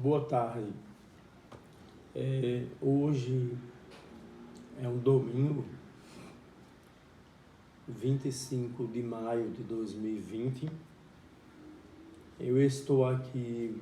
Boa tarde. Hoje é um domingo, 25 de maio de 2020. Eu estou aqui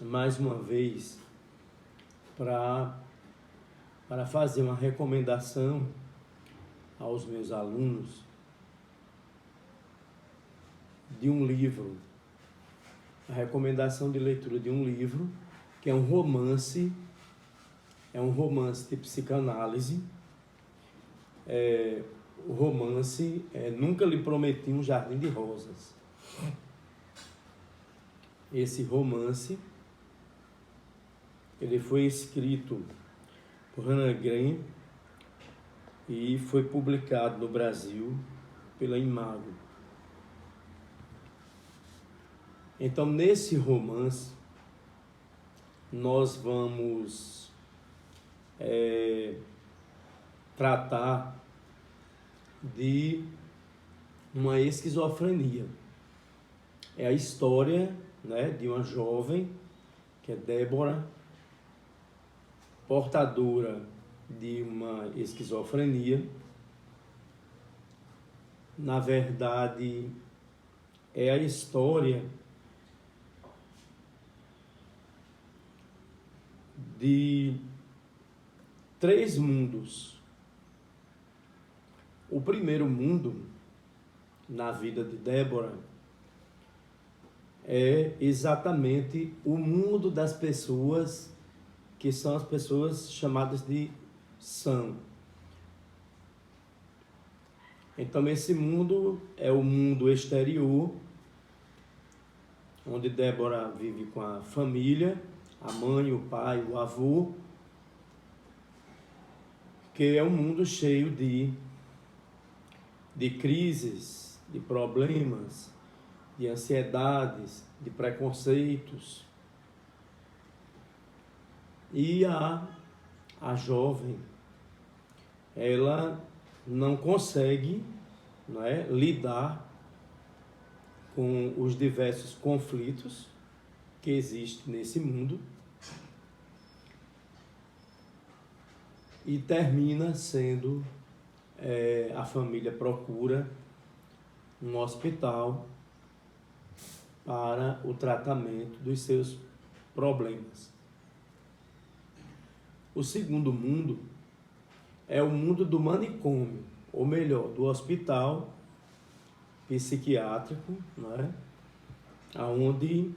mais uma vez para fazer uma recomendação aos meus alunos de um livro. A recomendação de leitura de um livro que é um romance de psicanálise. O romance Nunca Lhe Prometi um Jardim de Rosas. Esse romance ele foi escrito por Hannah Green e foi publicado no Brasil pela Imago. Então, nesse romance, nós vamos tratar de uma esquizofrenia. É a história, de uma jovem, que é Débora, portadora de uma esquizofrenia. Na verdade, é a história de 3 mundos. O primeiro mundo, na vida de Débora, é exatamente o mundo das pessoas que são as pessoas chamadas de sã. Então, esse mundo é o mundo exterior, onde Débora vive com a família, a mãe, o pai, o avô, que é um mundo cheio de crises, de problemas, de ansiedades, de preconceitos. E a jovem, ela não consegue, lidar com os diversos conflitos que existem nesse mundo e termina sendo, a família procura um hospital para o tratamento dos seus problemas. O segundo mundo é o mundo do manicômio, ou melhor, do hospital psiquiátrico, onde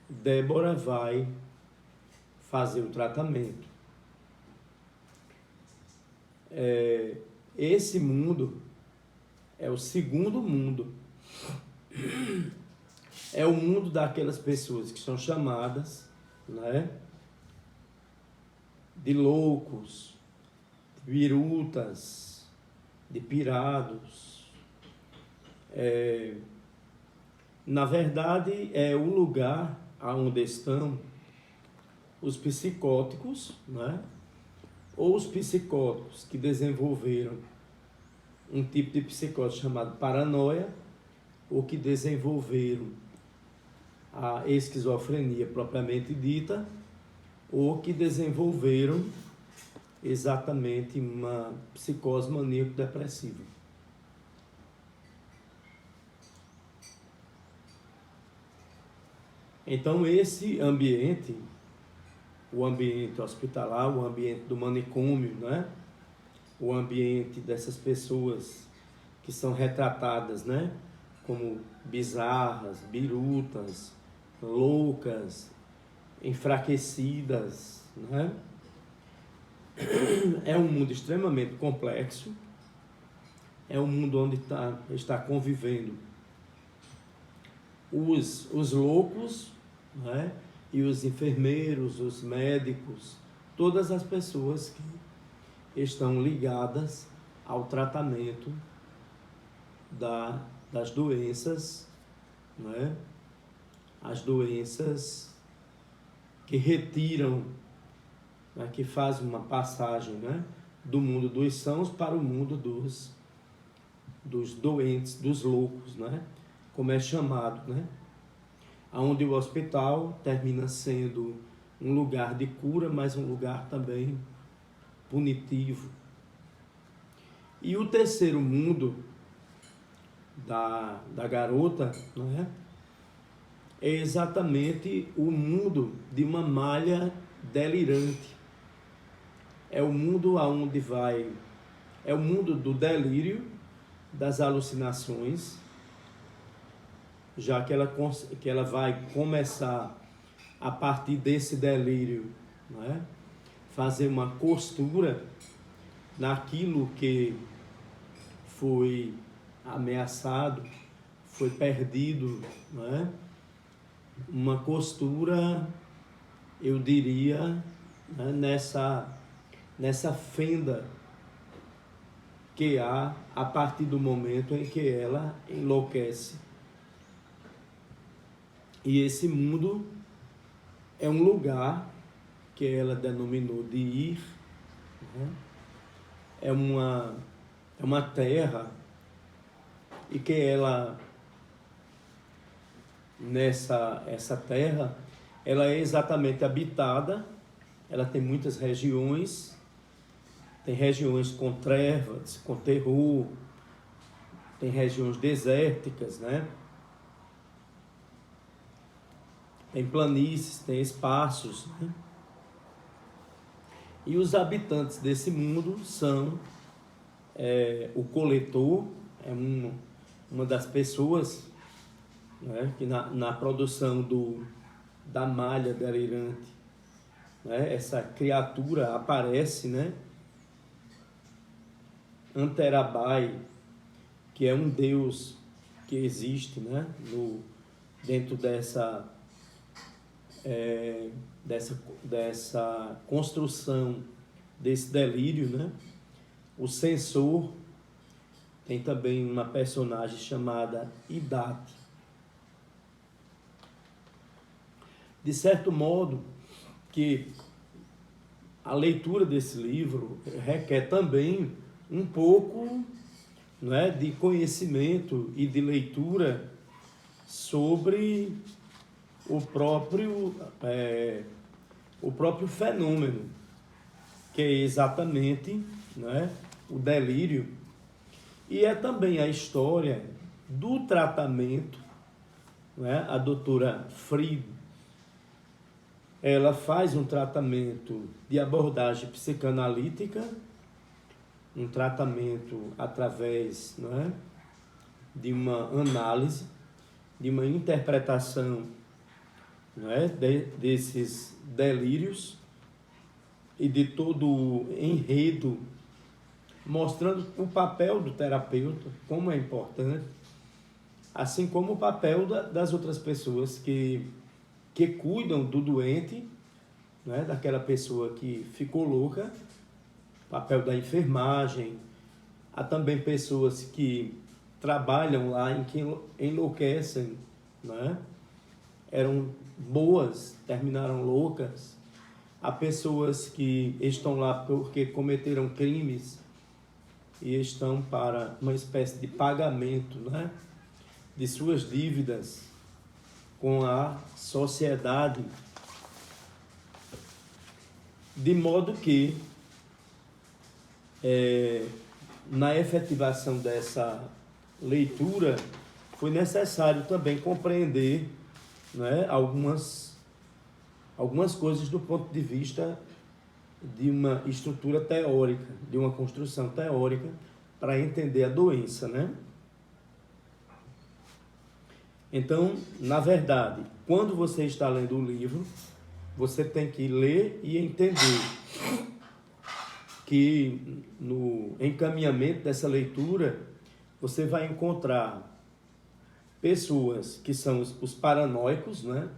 Débora vai fazer o tratamento. Esse mundo é o segundo mundo. É o mundo daquelas pessoas que são chamadas, de loucos, de birutas, de pirados. Na verdade, é o lugar onde estão os psicóticos, ou os psicóticos que desenvolveram um tipo de psicose chamado paranoia, ou que desenvolveram a esquizofrenia propriamente dita, ou que desenvolveram exatamente uma psicose maníaco-depressiva. Então, esse ambiente, o ambiente hospitalar, o ambiente do manicômio, o ambiente dessas pessoas que são retratadas, como bizarras, birutas, loucas, enfraquecidas, É um mundo extremamente complexo, é um mundo onde está convivendo os loucos, e os enfermeiros, os médicos, todas as pessoas que estão ligadas ao tratamento das doenças, as doenças que retiram, que fazem uma passagem, do mundo dos sãos para o mundo dos doentes, dos loucos, como é chamado, onde o hospital termina sendo um lugar de cura, mas um lugar também punitivo. E o terceiro mundo da garota, não é? É exatamente o mundo de uma malha delirante. É o mundo aonde vai, é o mundo do delírio, das alucinações, já que ela vai começar a partir desse delírio, não é? Fazer uma costura naquilo que foi ameaçado, foi perdido, não é? Uma costura, eu diria, né, nessa fenda que há a partir do momento em que ela enlouquece. E esse mundo é um lugar que ela denominou de ir, né? É uma terra, e que ela, essa terra, ela é exatamente habitada, ela tem muitas regiões, tem regiões com trevas, com terror, tem regiões desérticas, né? Tem planícies, tem espaços, né? E os habitantes desse mundo são o coletor, é uma das pessoas, né, que na produção da malha delirante, né, essa criatura aparece, né? Anterabai, que é um deus que existe, né, dentro dessa construção desse delírio, né? O censor tem também uma personagem chamada Idate. De certo modo que a leitura desse livro requer também um pouco, não é, de conhecimento e de leitura sobre o próprio fenômeno, que é exatamente, né, o delírio, e é também a história do tratamento, né? A doutora Fried, ela faz um tratamento de abordagem psicanalítica, um tratamento através, né, de uma análise, de uma interpretação, né, desses delírios e de todo o enredo, mostrando o papel do terapeuta, como é importante, assim como o papel das outras pessoas que cuidam do doente, né, daquela pessoa que ficou louca, papel da enfermagem. Há também pessoas que trabalham lá em que enlouquecem, né? Eram boas, terminaram loucas. Há pessoas que estão lá porque cometeram crimes e estão para uma espécie de pagamento, né, de suas dívidas com a sociedade. De modo que, na efetivação dessa leitura, foi necessário também compreender, né, algumas coisas do ponto de vista de uma estrutura teórica, de uma construção teórica, para entender a doença, né? Então, na verdade, quando você está lendo o livro, você tem que ler e entender que no encaminhamento dessa leitura você vai encontrar pessoas que são os paranoicos, né?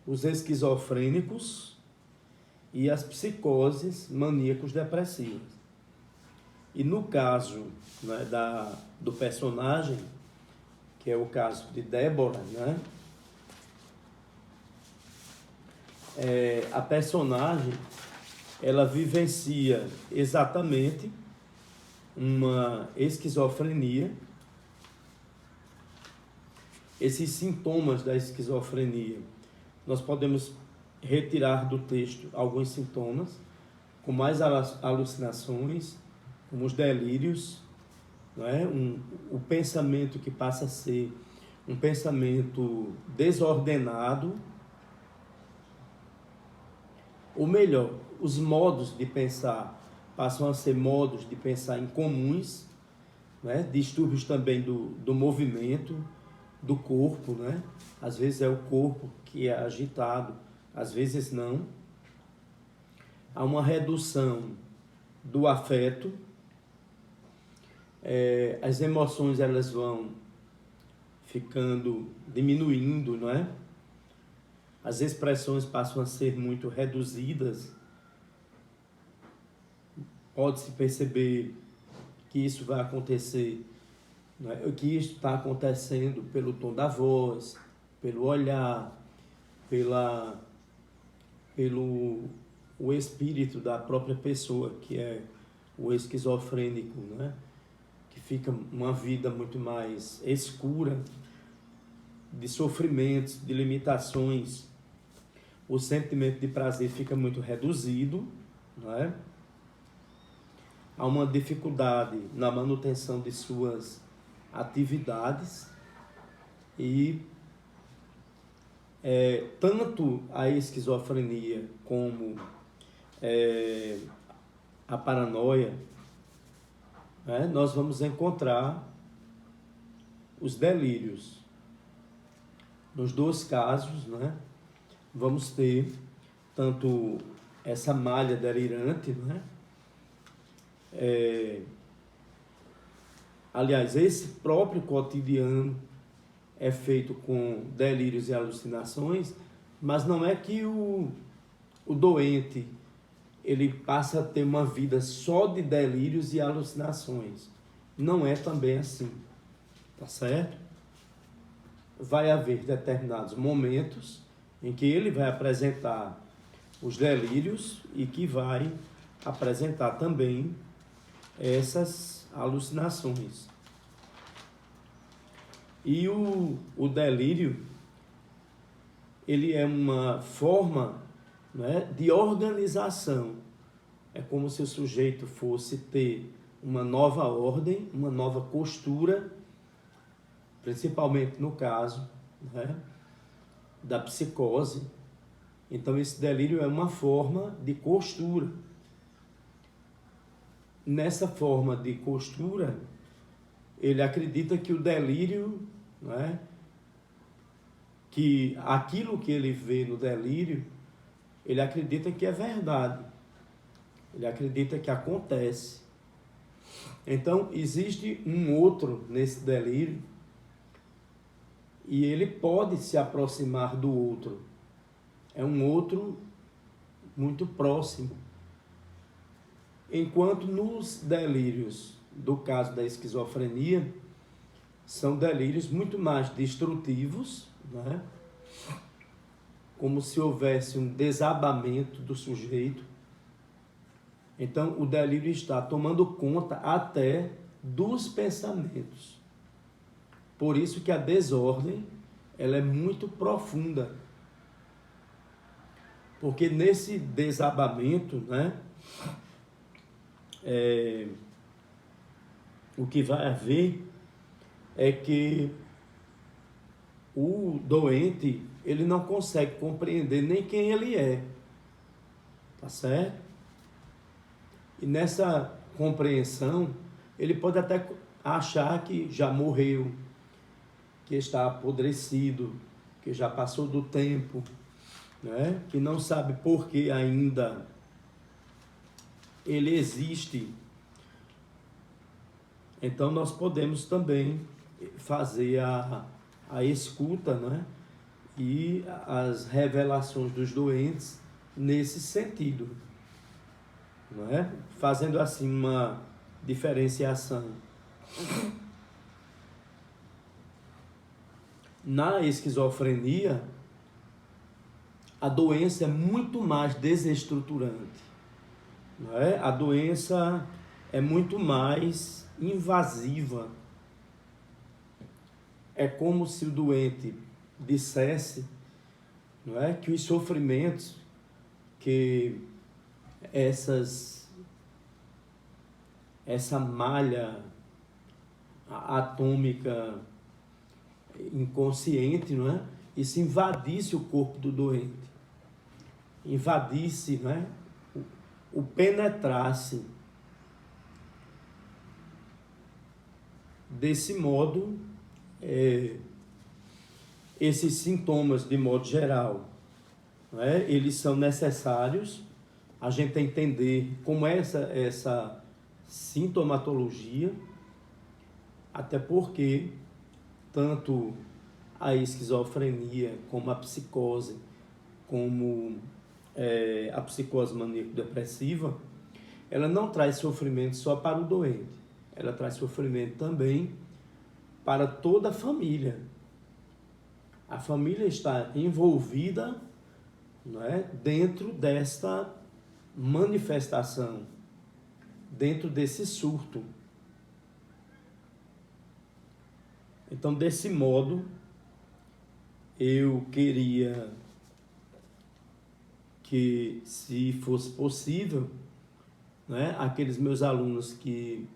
Os esquizofrênicos e as psicoses maníacos depressivas. E no caso, né, do personagem, que é o caso de Débora, né? A personagem, ela vivencia exatamente uma esquizofrenia esses sintomas da esquizofrenia. Nós podemos retirar do texto alguns sintomas, como as alucinações, como os delírios, não é? O pensamento que passa a ser um pensamento desordenado, ou melhor, os modos de pensar passam a ser modos de pensar incomuns, né? Distúrbios também do movimento, do corpo, né? Às vezes é o corpo que é agitado, às vezes não. Há uma redução do afeto, as emoções elas vão ficando, diminuindo, não é? As expressões passam a ser muito reduzidas. Pode-se perceber que isso vai acontecer, não é? Que isso está acontecendo pelo tom da voz, pelo olhar, pelo o espírito da própria pessoa, que é o esquizofrênico, né? Que fica uma vida muito mais escura, de sofrimentos, de limitações. O sentimento de prazer fica muito reduzido, não é? Há uma dificuldade na manutenção de suas atividades e tanto a esquizofrenia como a paranoia, né, nós vamos encontrar os delírios. Nos dois casos, né, vamos ter tanto essa malha delirante, né, aliás, esse próprio cotidiano é feito com delírios e alucinações, mas não é que o doente ele passa a ter uma vida só de delírios e alucinações. Não é também assim, tá certo? Vai haver determinados momentos em que ele vai apresentar os delírios e que vai apresentar também essas alucinações. E o delírio, ele é uma forma, né, de organização. É como se o sujeito fosse ter uma nova ordem, uma nova postura, principalmente no caso, né, da psicose. Então esse delírio é uma forma de costura. Nessa forma de costura, ele acredita que o delírio, né, que aquilo que ele vê no delírio, ele acredita que é verdade. Ele acredita que acontece. Então, existe um outro nesse delírio e ele pode se aproximar do outro. É um outro muito próximo. Enquanto nos delírios do caso da esquizofrenia, são delírios muito mais destrutivos, né? Como se houvesse um desabamento do sujeito. Então, o delírio está tomando conta até dos pensamentos. Por isso que a desordem, ela é muito profunda. Porque nesse desabamento, né, o que vai haver é que o doente, ele não consegue compreender nem quem ele é. Tá certo? E nessa compreensão, ele pode até achar que já morreu, que está apodrecido, que já passou do tempo, né? Que não sabe por que ainda ele existe. Então nós podemos também fazer a escuta, né? E as revelações dos doentes nesse sentido, não é? Fazendo assim uma diferenciação. Na esquizofrenia, a doença é muito mais desestruturante, não é? A doença é muito mais invasiva. é como se o doente dissesse, não é, que os sofrimentos que essa malha atômica inconsciente, não é? Isso invadisse o corpo do doente, invadisse, não é? O penetrasse. Desse modo, esses sintomas, de modo geral, não é? Eles são necessários a gente entender como é essa sintomatologia, até porque tanto a esquizofrenia, como a psicose, como a psicose maníaco-depressiva, ela não traz sofrimento só para o doente, ela traz sofrimento também para toda a família. A família está envolvida, não é, dentro desta manifestação, dentro desse surto. Então, desse modo, eu queria que, se fosse possível, né, aqueles meus alunos que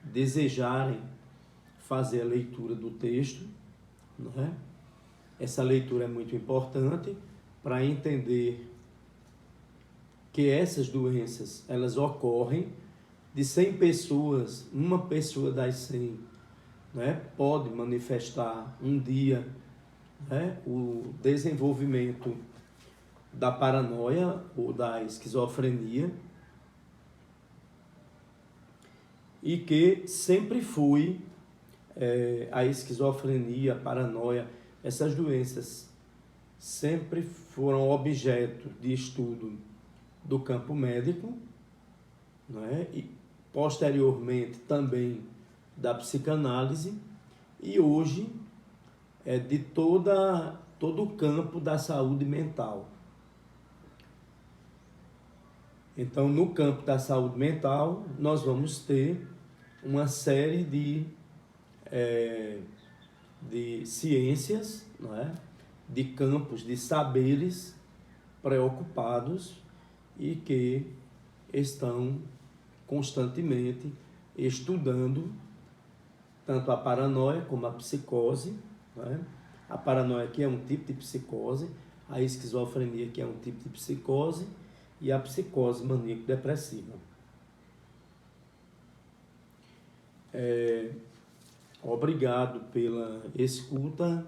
desejarem fazer a leitura do texto, não é? Essa leitura é muito importante para entender que essas doenças, elas ocorrem de 100 pessoas, uma pessoa das 100, né, pode manifestar um dia, né, o desenvolvimento da paranoia ou da esquizofrenia, e que sempre foi a esquizofrenia, a paranoia, essas doenças sempre foram objeto de estudo do campo médico, não é? E posteriormente também da psicanálise, e hoje é de todo o campo da saúde mental. Então, no campo da saúde mental, nós vamos ter uma série de ciências, não é? De campos, de saberes preocupados e que estão constantemente estudando tanto a paranoia como a psicose, não é? A paranoia, que é um tipo de psicose, a esquizofrenia, que é um tipo de psicose, e a psicose maníaco-depressiva. Obrigado pela escuta.